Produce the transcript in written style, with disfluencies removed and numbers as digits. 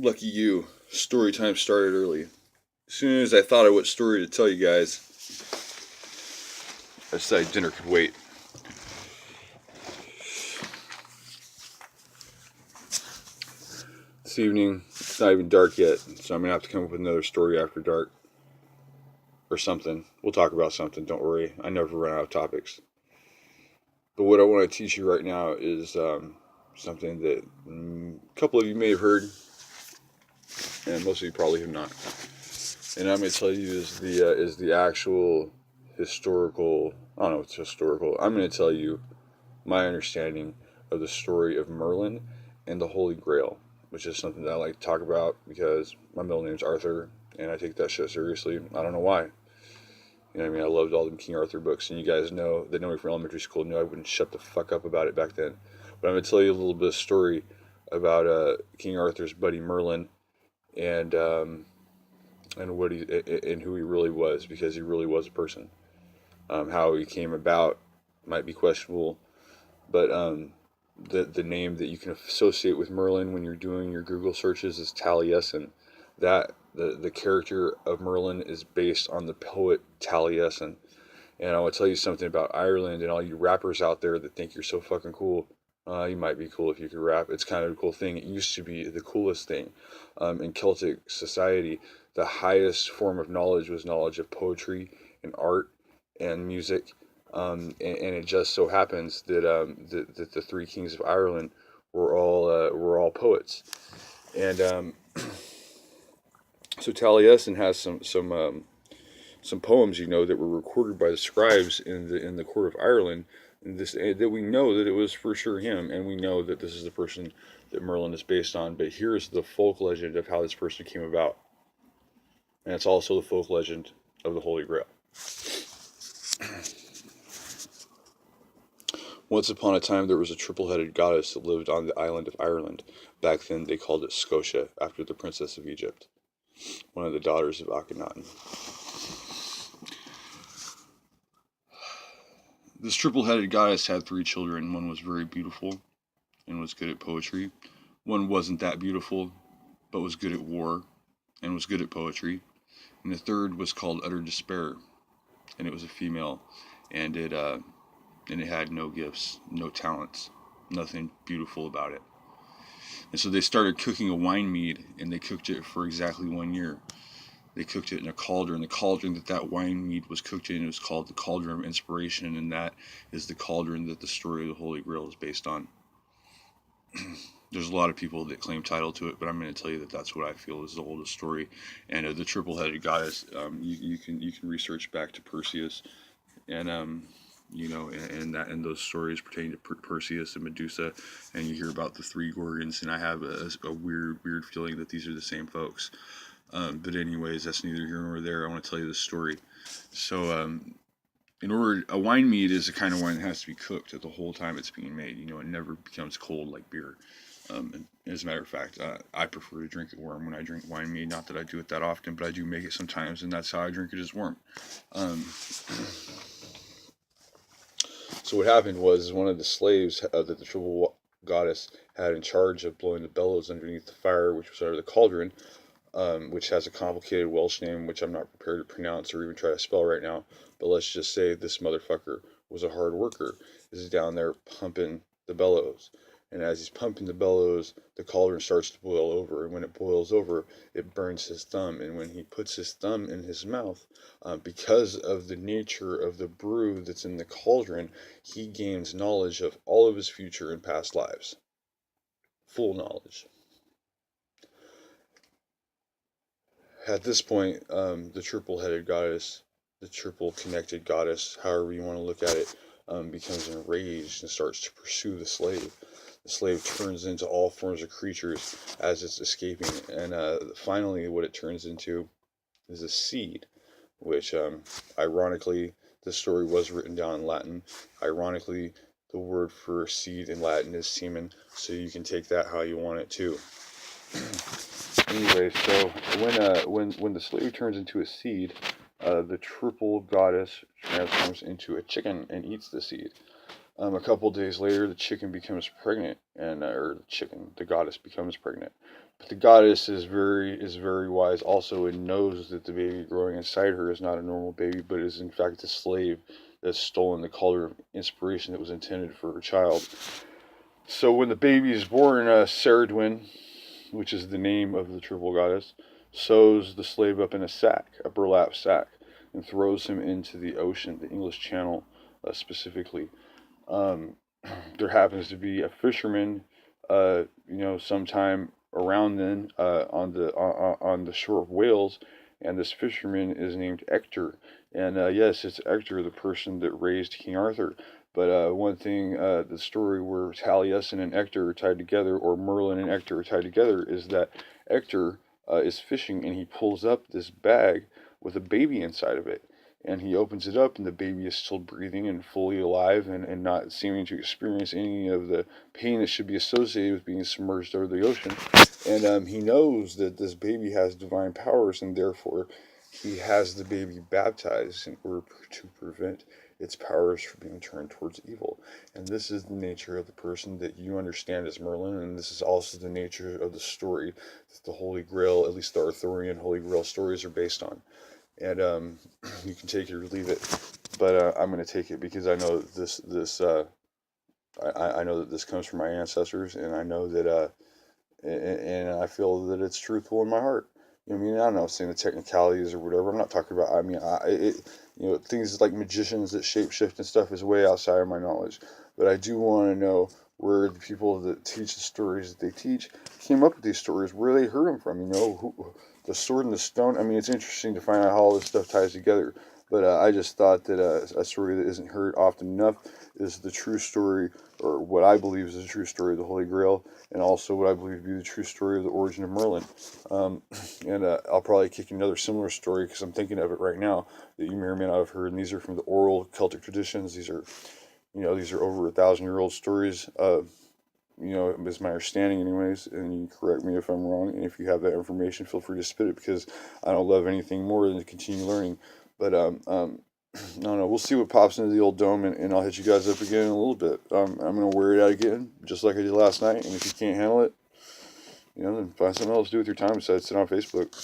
Lucky you. Story time started early. As soon as I thought of what story to tell you guys, I decided dinner could wait. This evening, it's not even dark yet, so I'm going to have to come up with another story after dark. Or something. We'll talk about something, don't worry. I never run out of topics. But what I want to teach you right now is something that a couple of you may have heard, and most of you probably have not. And I'm going to tell you is the actual historical. I don't know if it's historical. I'm going to tell you my understanding of the story of Merlin and the Holy Grail, which is something that I like to talk about because my middle name's Arthur, and I take that shit seriously. I don't know why. You know what I mean? I loved all the King Arthur books, and you guys know that know me from elementary school knew I wouldn't shut the fuck up about it back then. But I'm going to tell you a little bit of story about King Arthur's buddy Merlin and what he and who he really was, because he really was a person. How he came about might be questionable, but the name that you can associate with Merlin when you're doing your Google searches is Taliesen. That the character of Merlin is based on the poet Taliesen. And I want to tell you something about Ireland and all you rappers out there that think you're so fucking cool. You might be cool if you could rap. It's kind of a cool thing. It used to be the coolest thing. In Celtic society, the highest form of knowledge was knowledge of poetry and art and music. And it just so happens that the three kings of Ireland were all poets. And so Taliesin has some poems, that were recorded by the scribes in the court of Ireland. And that we know that it was for sure him, and we know that this is the person that Merlin is based on. But here's the folk legend of how this person came about, and it's also the folk legend of the Holy Grail. Once upon a time, there was a triple-headed goddess that lived on the island of Ireland. Back then, they called it Scotia, after the princess of Egypt, one of the daughters of Akhenaten. This triple-headed goddess had three children. One was very beautiful and was good at poetry. One wasn't that beautiful, but was good at war and was good at poetry. And the third was called Utter Despair, and it was a female, and it had no gifts, no talents, nothing beautiful about it. And so they started cooking a wine mead, and they cooked it for exactly 1 year. They cooked it in a cauldron. The cauldron that wine mead was cooked in was called the Cauldron of Inspiration, and that is the cauldron that the story of the Holy Grail is based on. There's a lot of people that claim title to it, but I'm going to tell you that that's what I feel is the oldest story. And the triple-headed goddess, you can research back to Perseus, and and those stories pertaining to Perseus and Medusa, and you hear about the three Gorgons, and I have a weird feeling that these are the same folks. But anyways, that's neither here nor there. I want to tell you this story. So, a wine mead is the kind of wine that has to be cooked at the whole time it's being made. It never becomes cold like beer. And as a matter of fact, I prefer to drink it warm when I drink wine mead. Not that I do it that often, but I do make it sometimes, and that's how I drink it, is warm. So what happened was one of the slaves that the triple goddess had in charge of blowing the bellows underneath the fire, which was under the cauldron, which has a complicated Welsh name, which I'm not prepared to pronounce or even try to spell right now. But let's just say this motherfucker was a hard worker. He's down there pumping the bellows. And as he's pumping the bellows, the cauldron starts to boil over. And when it boils over, it burns his thumb. And when he puts his thumb in his mouth, because of the nature of the brew that's in the cauldron, he gains knowledge of all of his future and past lives. Full knowledge. At this point, the triple-headed goddess, the triple-connected goddess, however you want to look at it, becomes enraged and starts to pursue the slave. The slave turns into all forms of creatures as it's escaping, and finally what it turns into is a seed, which, ironically, the story was written down in Latin. Ironically, the word for seed in Latin is semen, so you can take that how you want it too. Anyway, so when the slave turns into a seed, the triple goddess transforms into a chicken and eats the seed. A couple days later, the chicken becomes pregnant, and the goddess becomes pregnant. But the goddess is very wise also, and knows that the baby growing inside her is not a normal baby, but is in fact a slave that's stolen the color of inspiration that was intended for her child. So when the baby is born, Saradwin, which is the name of the triple goddess, sews the slave up in a sack, a burlap sack, and throws him into the ocean, the English Channel specifically. Um, there happens to be a fisherman, sometime around then on the shore of Wales, and this fisherman is named Ector. And yes, it's Ector, the person that raised King Arthur. But one thing, the story where Taliesen and Ector are tied together, or Merlin and Ector are tied together, is that Ector is fishing and he pulls up this bag with a baby inside of it, and he opens it up and the baby is still breathing and fully alive, and not seeming to experience any of the pain that should be associated with being submerged under the ocean. And he knows that this baby has divine powers, and therefore he has the baby baptized in order to prevent its powers from being turned towards evil. And this is the nature of the person that you understand as Merlin, and this is also the nature of the story that the Holy Grail, at least the Arthurian Holy Grail stories, are based on. And you can take it or leave it, but I'm going to take it because I know I know that this comes from my ancestors, and I know that and I feel that it's truthful in my heart. You know what I mean? I'm not saying the technicalities or whatever. I'm not talking about. I mean, things like magicians that shapeshift and stuff is way outside of my knowledge. But I do want to know where the people that teach the stories that they teach came up with these stories, where they heard them from. The sword and the stone. I mean, it's interesting to find out how all this stuff ties together. But I just thought that a story that isn't heard often enough is the true story, or what I believe is the true story of the Holy Grail, and also what I believe to be the true story of the origin of Merlin. Um, and I'll probably kick another similar story because I'm thinking of it right now that you may or may not have heard. And these are from the oral Celtic traditions. These are over 1,000-year-old stories. Is my understanding, anyways. And you can correct me if I'm wrong. And if you have that information, feel free to spit it because I don't love anything more than to continue learning. But I don't know. We'll see what pops into the old dome, and I'll hit you guys up again in a little bit. I'm gonna wear it out again, just like I did last night. And if you can't handle it, then find something else to do with your time besides sit on Facebook.